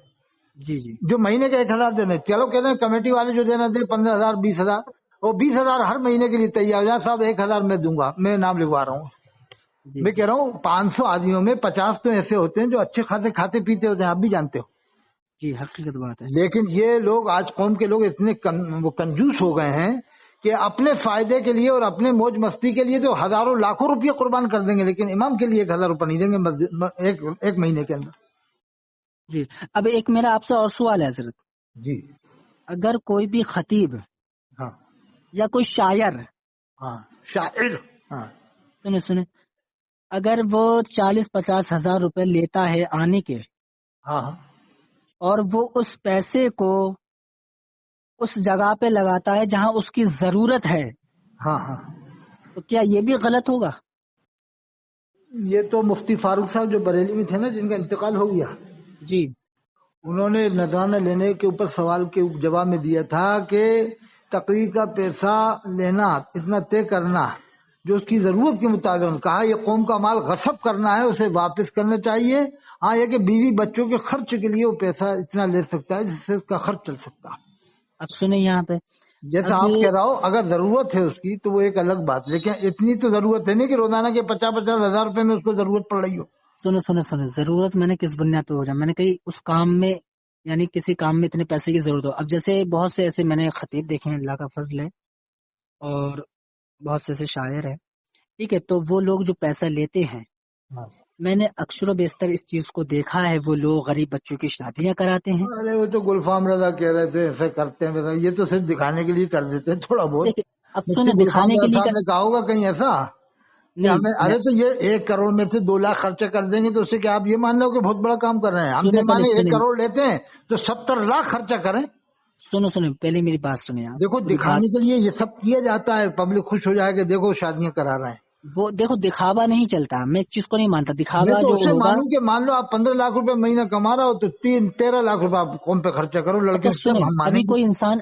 جی جی جو مہینے کے 1,000 دینے؟ چلو کہتے ہیں کمیٹی والے جو دینا دے 15,000 20,000 اور 20,000 ہر مہینے کے لیے تیار ہو جائے. صاحب 1,000 میں دوں گا، میں نام لکھوا رہا ہوں. جی میں کہہ رہا ہوں 500 آدمیوں میں 50 تو ایسے ہوتے ہیں جو اچھے خاصے کھاتے پیتے ہوتے ہیں، آپ بھی جانتے ہو. جی حقیقت بات ہے. لیکن یہ لوگ آج قوم کے لوگ اتنے وہ کنجوس ہو گئے ہیں کہ اپنے فائدے کے لیے اور اپنے موج مستی کے لیے تو ہزاروں لاکھوں روپے قربان کر دیں گے، لیکن امام کے لیے 1,000 روپے نہیں دیں گے ایک مہینے کے اندر. جی اب ایک میرا آپ سے اور سوال ہے حضرت. جی اگر کوئی بھی خطیب ہاں یا کوئی شاعر ہاں شاعر ہاں سنے اگر وہ 40-50 ہزار روپے لیتا ہے آنے کے ہاں اور وہ اس پیسے کو اس جگہ پہ لگاتا ہے جہاں اس کی ضرورت ہے ہاں ہاں تو کیا یہ بھی غلط ہوگا؟ یہ تو مفتی فاروق صاحب جو بریلی میں تھے نا جن کا انتقال ہو گیا، جی انہوں نے نذرانہ لینے کے اوپر سوال کے جواب میں دیا تھا کہ تقریر کا پیسہ لینا اتنا طے کرنا جو اس کی ضرورت کے مطابق، کہا یہ قوم کا مال غصب کرنا ہے، اسے واپس کرنا چاہیے. ہاں یہ کہ بیوی بچوں کے خرچ کے لیے وہ پیسہ اتنا لے سکتا ہے جس سے اس کا خرچ چل سکتا ہے. اب سنیں یہاں پہ جیسا اب آپ کہہ رہا ہو اگر ضرورت ہے اس کی تو وہ ایک الگ بات، لیکن اتنی تو ضرورت ہے نہیں کہ روزانہ کے 50-50 ہزار روپے میں اس کو ضرورت پڑ رہی ہو. سنیں ضرورت میں نے کس بنیاد پہ ہو جائے؟ میں نے کہی اس کام میں یعنی کسی کام میں اتنے پیسے کی ضرورت ہو. اب جیسے بہت سے ایسے میں نے خطیب دیکھے ہیں، اللہ کا فضل ہے، اور بہت سے ایسے شاعر ہیں، ٹھیک ہے، تو وہ لوگ جو پیسہ لیتے ہیں میں نے اکثر و بیشتر اس چیز کو دیکھا ہے وہ لوگ غریب بچوں کی شادیاں کراتے ہیں. ارے وہ تو گلفام رضا کہہ رہے تھے ایسے کرتے ہیں، یہ تو صرف دکھانے کے لیے کر دیتے ہیں تھوڑا بہت. دیکھیں اب مفتی سنیں گلفام دکھانے کے رضا لیے صاحب نے کہا ہوگا کہیں ایسا کہ نہیں ہمیں، ارے تو یہ 1 کروڑ میں سے 2 لاکھ خرچہ کر دیں گے تو اس سے کیا آپ یہ مان لو کہ بہت بڑا کام کر رہے ہیں؟ ہم سنیں بے پہلے مانے 1 سنیں کروڑ لیتے ہیں تو 70 لاکھ خرچہ کریں. سنو پہلے میری بات سنیں آپ. دیکھو پوری بات دکھانے کے لیے یہ سب کیا جاتا ہے، پبلک خوش ہو جائے کہ دیکھو شادیاں کرا رہے ہیں. وہ دیکھو دکھاوا نہیں چلتا، میں اس چیز کو نہیں مانتا. میں دکھاوا تو جو اسے ہوگا، مانوں کہ مان لو آپ 15 لاکھ روپے مہینہ کما رہا ہو تو 13 لاکھ روپے آپ قوم پہ خرچہ کرو اچھا لڑکیوں سے، سنیں ہم مانیں ابھی گے. کوئی انسان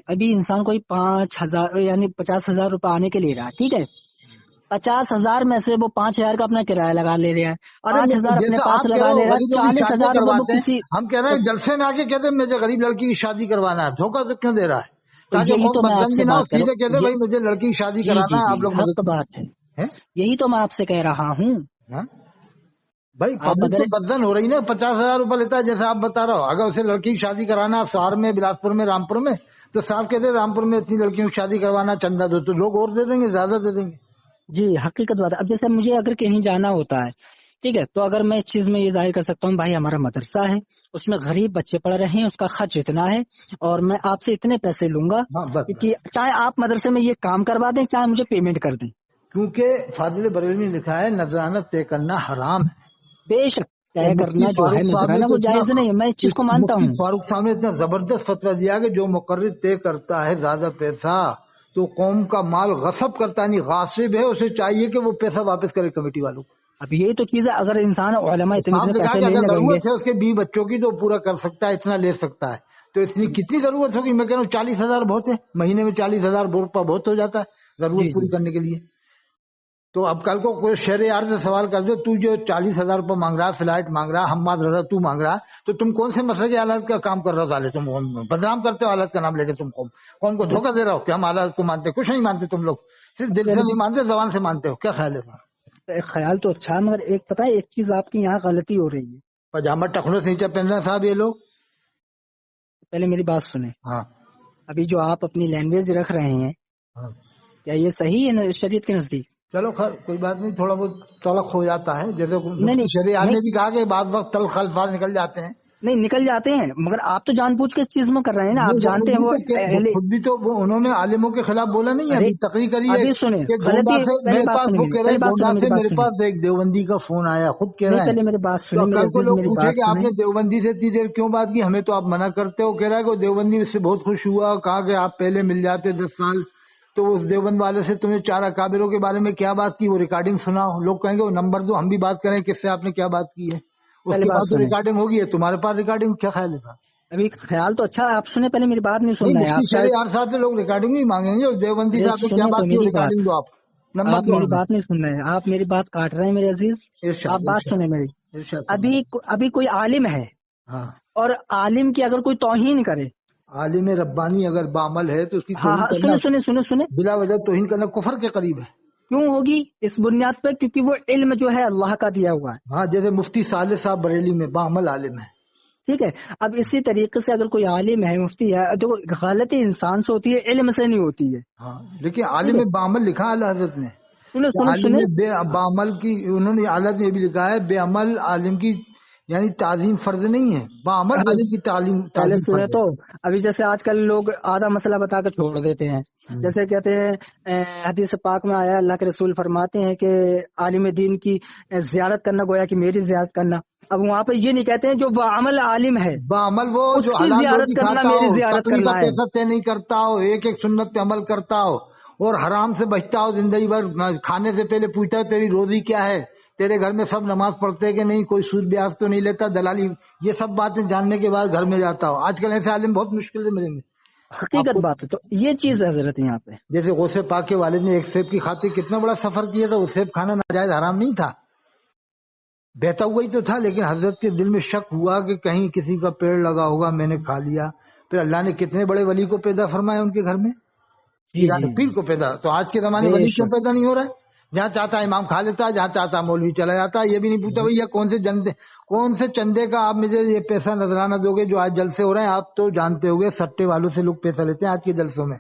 ابھی انسان کوئی 5,000 یعنی 50,000 روپے آنے کے لے رہا ہے، ٹھیک ہے، 50,000 میں سے وہ 5,000 کا اپنا کرایہ لگا لے رہا ہے، ارے 5,000 اپنے جیسا پاس آپ کہہ لگا رہے ہو لے رہا ہے، غریبوں کی شادیاں 40,000 روپے وہ کرواتے ہیں، کسی. ہم کہہ رہے ہیں جلسے میں آ کے کہتے ہیں مجھے غریب لڑکی کی شادی کروانا ہے، دھوکہ تو کیوں دے رہا ہے؟ تو تاکہ یہی قوم تو میں آپ بدگنجی سے نہ ہو، بات کروں. سیدھے کہتے بھائی مجھے لڑکی کی شادی جی کرانا جی ہے، جی آپ لوگ حق مدد بات ہے، ہیں. یہی تو میں آپ سے کہہ رہا ہوں. ہاں؟ بھائی آپ پبلک اگر تو بدزن ہو رہی نا. 50,000 روپے لیتا ہے جیسے آپ بتا رہا ہو. اگر اسے لڑکی کی شادی کرانا ہے سہار میں، بلاسپور میں، رامپور میں، تو صاحب کہتے ہیں رامپور میں اتنی لڑکیوں کی شادی کروانا چندہ دو، تو لوگ اور دے دیں گے، زیادہ دے دیں گے. جی حقیقت بات ہے. اب جیسے مجھے اگر کہیں جانا ہوتا ہے، ٹھیک ہے، تو اگر میں اس چیز میں یہ ظاہر کر سکتا ہوں بھائی ہمارا مدرسہ ہے، اس میں غریب بچے پڑھ رہے ہیں، اس کا خرچ اتنا ہے اور میں آپ سے اتنے پیسے لوں گا، ہاں بس بس. کیونکہ چاہے آپ مدرسے میں یہ کام کروا دیں چاہے مجھے پیمنٹ کر دیں. کیونکہ فاضل بریلوی نے لکھا ہے نذرانہ طے کرنا حرام ہے. بے شک طے اور مفتی کرنا جو ہے فاروق صاحب نے نذرانہ تو وہ جائز نہیں ہے، میں اس چیز کو مانتا مفتی ہوں. فاروق صاحب نے اتنا زبردست فتویٰ دیا کہ جو مقرر طے کرتا ہے زیادہ پیسہ تو قوم کا مال غصب کرتا نہیں، غاصب ہے، اسے چاہیے کہ وہ پیسہ واپس کرے کمیٹی والوں کو. اب یہی تو چیز ہے، اگر انسان علماء اتنے صاحب اتنے نے کہا پیسے کہ لینے اگر لگیں گے. ضرورت ہے اس کے 20 بچوں کی تو پورا کر سکتا ہے، اتنا لے سکتا ہے. تو اتنی کتنی ضرورت ہوگی؟ میں کہہ رہا ہوں 40,000 بہت ہے، مہینے میں 40,000 بہت ہو جاتا ہے جی ضرورت جی پوری کرنے کے لیے. تو اب کل کو کوئی شہر یار سے سوال کر دے تو جو 40,000 روپے مانگ رہا، فلائٹ مانگ رہا، حماد رضا تو مانگ رہا، تو تم کون سے مسئلے کی حالت کا کام کر رہا ہو؟ سالے تم بدنام کرتے ہو حالت کا نام لے کے. تم قوم کو دھوکہ دے رہا ہو کہ ہم حالت کو مانتے، کچھ نہیں مانتے تم لوگ، صرف دل سے نہیں مانتے، زبان سے مانتے ہو. کیا خیال ہے صاحب؟ ایک خیال تو اچھا ہے، مگر ایک پتہ ہے ایک چیز آپ کی یہاں غلطی ہو رہی ہے. پاجامہ ٹخنوں سے نیچے پہن رہے ہیں صاحب یہ لوگ. پہلے میری بات سنیں، ہاں ابھی جو آپ اپنی لینگویج رکھ رہے ہیں ہاں کیا یہ صحیح ہے شریعت کے نزدیک؟ چلو خیر کوئی بات نہیں، تھوڑا بہت تلخ ہو جاتا ہے، جیسے نہیں مفتی شریعت نہیں نے بھی کہا کہ بعض وقت تلخ الفاظ نکل جاتے ہیں. نہیں نکل جاتے ہیں، مگر آپ تو جان بوجھ کے اس چیز میں کر رہے ہیں نا، آپ جانتے ہیں وہ خود بھی تو انہوں نے عالموں کے خلاف بولا نہیں ہے، ارے ابھی تقریر کری ہے ابھی سنیں، کہ گونڈا غلطی سے پہلی میرے بات پاس، سنیں وہ میری، کہہ رہے پہلی ہیں بات گونڈا سنیں میری سے بات میرے سنیں، پاس ایک دیوبندی کا فون آیا، خود کہہ نہیں رہے ہیں۔ پہلے میری بات تو سنیں میرے کل کو عزیز، لوگ میری پوچھے بات کہ آپ سنیں، نے دیوبندی سے اتنی دیر کیوں بات کی، ہمیں تو آپ منع کرتے ہو، کہہ رہا ہے کہ دیوبندی اس سے بہت خوش ہوا، کہا کہ آپ پہلے مل جاتے 10 سال تو اس دیوبند والے سے تمہیں 4 اکابروں کے بارے میں کیا بات کی، وہ ریکارڈنگ سناؤ، لوگ کہیں گے وہ نمبر دو، ہم بھی بات کریں کس سے آپ نے کیا بات کی ہے، اس پہلے کے بات بعد تو سنیں، ریکارڈنگ ہوگی ہے، تمہارے پاس ریکارڈنگ کیا خیال ہے؟ ابھی خیال تو اچھا ہے، آپ سنیں پہلے میری بات نہیں نہیں، سننا ہے مفتی آپ شرع شاید، یار صاحب سے لوگ ریکارڈنگ نہیں مانگیں گے، دیوبندی ارے صاحب نے کیا سنیں تو بات کی وہ میری بات، ریکارڈنگ دو، آپ نمبر آپ دو میری ہمیں۔ بات نہیں سن رہے ہیں، آپ میری بات کاٹ رہے ہیں میرے عزیز، آپ ارشاد بات ارشاد سنیں میری، ارشاد ابھی فرمائیں۔ ابھی کوئی عالم ہے ہاں، اور عالم کی اگر کوئی توہین کرے، عالم ربانی اگر بعمل ہے تو اس کی ہاں توہین ہاں کرنا سنیں سنیں سنیں سنیں، بلا وجہ توہین کرنا کفر کے قریب ہے۔ کیوں ہوگی؟ اس بنیاد پہ کیونکہ وہ علم جو ہے اللہ کا دیا ہوا ہے، ہاں، جیسے مفتی صالح صاحب بریلی میں بعمل عالم ہے۔ ٹھیک ہے، اب اسی طریقے سے اگر کوئی عالم ہے، مفتی ہے، تو غلطی انسان سے ہوتی ہے، علم سے نہیں ہوتی ہے، ہاں، لیکن ٹھیک عالم ہے، بعمل لکھا اعلی حضرت نے سنیں کہ سنیں عالم سنیں، بے بعمل کی، انہوں نے اعلیٰ نے یہ بھی لکھا ہے بے عمل عالم کی یعنی تعظیم فرض نہیں ہے، بعمل ابھی عالم کی پہلے تعظیم سنے فرض ہے۔ تو، ابھی جیسے آج کل لوگ آدھا مسئلہ بتا کے چھوڑ دیتے ہیں، جیسے کہتے ہیں حدیث پاک میں آیا، اللہ کے رسول فرماتے ہیں کہ عالم دین کی زیارت کرنا گویا کہ میری زیارت کرنا، اب وہاں پہ یہ نہیں کہتے ہیں جو عمل عالم ہے بعمل وہ اس جو کی حلال روزی زیارت کرنا کھاتا میری ہو، زیارت تقوی کا کرنا ہے، پیسہ طے نہیں کرتا ہو، ایک ایک سنت پہ عمل کرتا ہو اور حرام سے بچتا ہو زندگی بھر، کھانے سے پہلے پوچھتا ہے تیری روزی کیا ہے، تیرے گھر میں سب نماز پڑھتے ہیں کہ نہیں، کوئی سود بیاج تو نہیں لیتا، دلالی، یہ سب باتیں جاننے کے بعد گھر میں جاتا ہو۔ آج کل ایسے عالم بہت مشکل سے ملیں گے آپ حقیقت کو۔ بات ہے، تو یہ چیز ہے حضرت یہاں پہ، جیسے غوث پاک کے والد نے ایک سیب کی خاطر کتنا بڑا سفر کیا تھا، وہ سیب کھانا ناجائز حرام نہیں تھا، بہتا ہوا ہی تو تھا، لیکن حضرت کے دل میں شک ہوا کہ کہیں کسی کا پیڑ لگا ہوگا میں نے کھا لیا، پھر اللہ نے کتنے بڑے ولی کو پیدا فرمایا ان کے گھر میں، جی پیران جی پیر کو پیدا۔ تو آج کے زمانے بے ولی کیوں شک، پیدا نہیں ہو رہا ہے؟ جہاں چاہتا ہے امام کھا لیتا ہے، جہاں چاہتا ہے مولوی چلا جاتا ہے، یہ بھی نہیں پوچھتا بھائی کون سے چندے کا آپ مجھے یہ پیسہ نذرانہ دو گے جو آج جلسے ہو رہے ہیں، آپ تو جانتے ہوگے سٹے والوں سے لوگ پیسہ لیتے ہیں آج کے جلسوں میں۔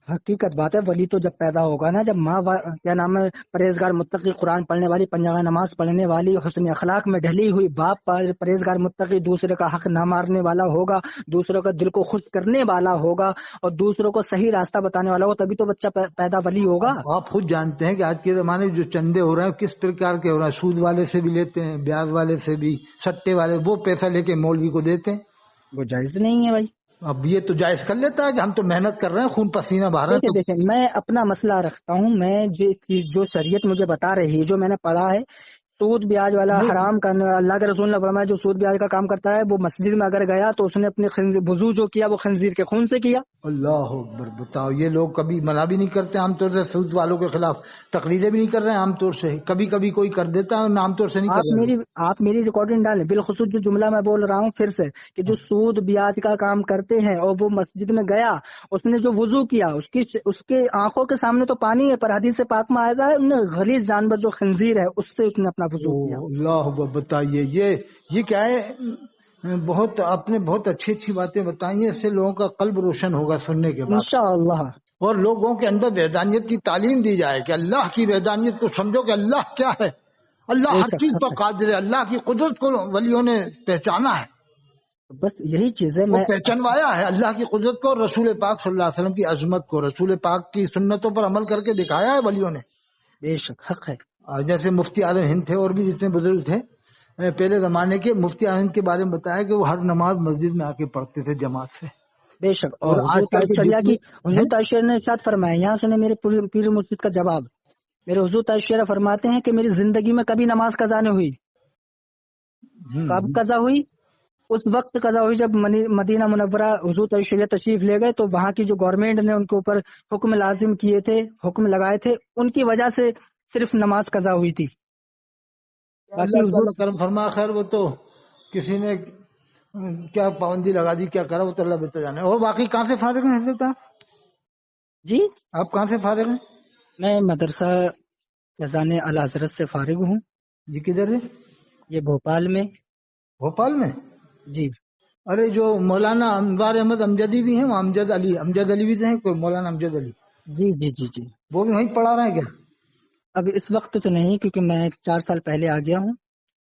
حقیقت بات ہے، ولی تو جب پیدا ہوگا نا، جب ماں کیا نام ہے، پرہیزگار متقی، قرآن پڑھنے والی، پنجابی نماز پڑھنے والی، حسن اخلاق میں ڈھلی ہوئی، باپ پرہیزگار متقی، دوسرے کا حق نہ مارنے والا ہوگا، دوسروں کا دل کو خوش کرنے والا ہوگا اور دوسروں کو صحیح راستہ بتانے والا ہوگا، تبھی تو بچہ پیدا ولی ہوگا۔ آپ خود جانتے ہیں کہ آج کے زمانے میں جو چندے ہو رہے ہیں کس پرکار کے ہو رہے ہیں، سود والے سے بھی لیتے ہیں، بیاج والے سے بھی، سٹے والے، وہ پیسہ لے کے مولوی کو دیتے ہیں۔ وہ جائز نہیں ہے بھائی، اب یہ تو جائز کر لیتا ہے کہ ہم تو محنت کر رہے ہیں، خون پسینہ بہا رہے ہیں، دیکھیں تو دیکھیں میں اپنا مسئلہ رکھتا ہوں، میں جو شریعت مجھے بتا رہی ہے، جو میں نے پڑھا ہے، سود بیاج والا حرام کرنے والا، اللہ کے رسول نے فرمایا جو سود بیاج کا کام کرتا ہے وہ مسجد میں اگر گیا تو اس نے اپنے وضو جو کیا وہ خنزیر کے خون سے کیا۔ اللہ اکبر، بتاؤ یہ لوگ کبھی منع بھی نہیں کرتے عام طور سے، سود والوں کے خلاف تقریریں بھی نہیں کر رہے ہیں عام طور سے، کبھی کبھی کوئی کر دیتا ہے، عام طور سے نہیں کر رہے لوگ۔ آپ میری ریکارڈنگ ڈالیں، بالخصوص جو جملہ میں بول رہا ہوں پھر سے، کہ جو سود بیاج کا کام کرتے ہیں اور وہ مسجد میں گیا، اس نے جو وضو کیا، اس کے آنکھوں کے سامنے تو پانی ہے، پر حدیث پاک میں آیا ہے انہوں نے غلیظ جانور جو خنزیر ہے اس سے اس نے اپنا وضو کیا۔ اللہ اکبر، بتائیے یہ کیا ہے؟ بہت آپ نے بہت اچھی اچھی باتیں بتائی ہیں، اس سے لوگوں کا قلب روشن ہوگا سننے کے بعد، انشاءاللہ اور لوگوں کے اندر وحدانیت کی تعلیم دی جائے کہ اللہ کی وحدانیت کو سمجھو کہ اللہ کیا ہے، اللہ بے ہر شک چیز پر قادر ہے، اللہ کی قدرت کو ولیوں نے پہچانا ہے، بس یہی چیز ہے، وہ میں پہچانوایا ہے اللہ کی قدرت کو، اور رسول پاک صلی اللہ علیہ وسلم کی عظمت کو، رسول پاک کی سنتوں پر عمل کر کے دکھایا ہے ولیوں نے۔ بے شک حق ہے، جیسے مفتی اعظم ہند تھے اور بھی جتنے بزرگ تھے پہلے زمانے کے، مفتی اعظم کے بارے میں بتایا کہ وہ ہر نماز مسجد میں آ کے پڑھتے تھے جماعت سے، بے شک، اور اور حضور آج کل کے تعالیٰ کی، جتنے حضور تعالیٰ نے ارشاد فرمایا، یہاں سنے میرے پیر مرشد کا جواب، میرے حضور تعالیٰ فرماتے ہیں کہ میری زندگی میں کبھی نماز قضا نہیں ہوئی، کب قضا ہوئی؟ اس وقت قضا ہوئی جب مدینہ منورہ حضور تعالیٰ تشریف لے گئے تو وہاں کی جو گورنمنٹ نے ان کے اوپر حکم لازم کیے تھے، حکم لگائے تھے، ان کی وجہ سے صرف نماز قضا ہوئی تھی، باقی اللہ حضور تعالیٰ کرم فرما، خیر وہ تو کسی نے کیا پابندی لگا دی، کیا کرا، وہ تو اللہ بہتر جانے۔ اور باقی کہاں سے فارغ ہیں حضرت جی، آپ کہاں سے فارغ ہیں؟ میں مدرسہ فیضان اعلی حضرت سے فارغ ہوں، جی کدھر ہے؟ یہ بھوپال میں، بھوپال میں؟ جی ارے جو مولانا انوار احمد امجدی بھی ہیں، وہ امجد علی بھی ہیں، کوئی مولانا امجد علی، جی جی جی جی، وہ بھی وہیں پڑھا رہے ہیں کیا؟ اب اس وقت تو نہیں کیونکہ میں 4 سال پہلے آ گیا ہوں،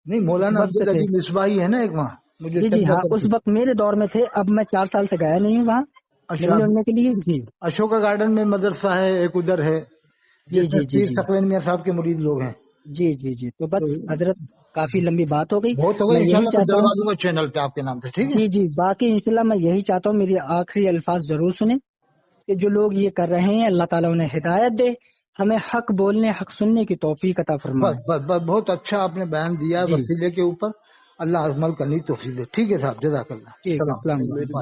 نہیں، اس مولانا وقت امجد تھے، علی مصباحی ہے نا ایک وہاں، مجھے جی چند ہاں، دفعہ اس وقت میرے دور میں تھے، اب میں 4 سال سے گیا نہیں ہوں وہاں اچھا، ملنے کے لیے. جی اشوکا گارڈن میں مدرسہ ہے ایک ادھر ہے جی جس میں جی جی پیر جی ثقلین میاں صاحب کے مرید لوگ ہیں. جی جی جی. تو تو بس حضرت کافی لمبی بات ہو گئی. بہت ہو گئے، میں یہی انشاءاللہ میں چاہتا ہوں، ڈلوا دوں گا چینل پہ آپ کے نام سے، ٹھیک ہے. جی جی، باقی انشاءاللہ میں یہی چاہتا ہوں میری آخری الفاظ ضرور سنیں کہ جو لوگ یہ کر رہے ہیں اللہ تعالیٰ انہیں ہدایت دے، ہمیں حق بولنے حق سننے کی توفیق عطا بس فرمائے. بس بس بہت اچھا آپ نے بیان دیا جی وسیلے کے اوپر. اللہ عمل کرنی توفیق دے. ٹھیک ہے صاحب، جزاک اللہ. ٹھیک ہے، السلام السلام علیکم. علیکم.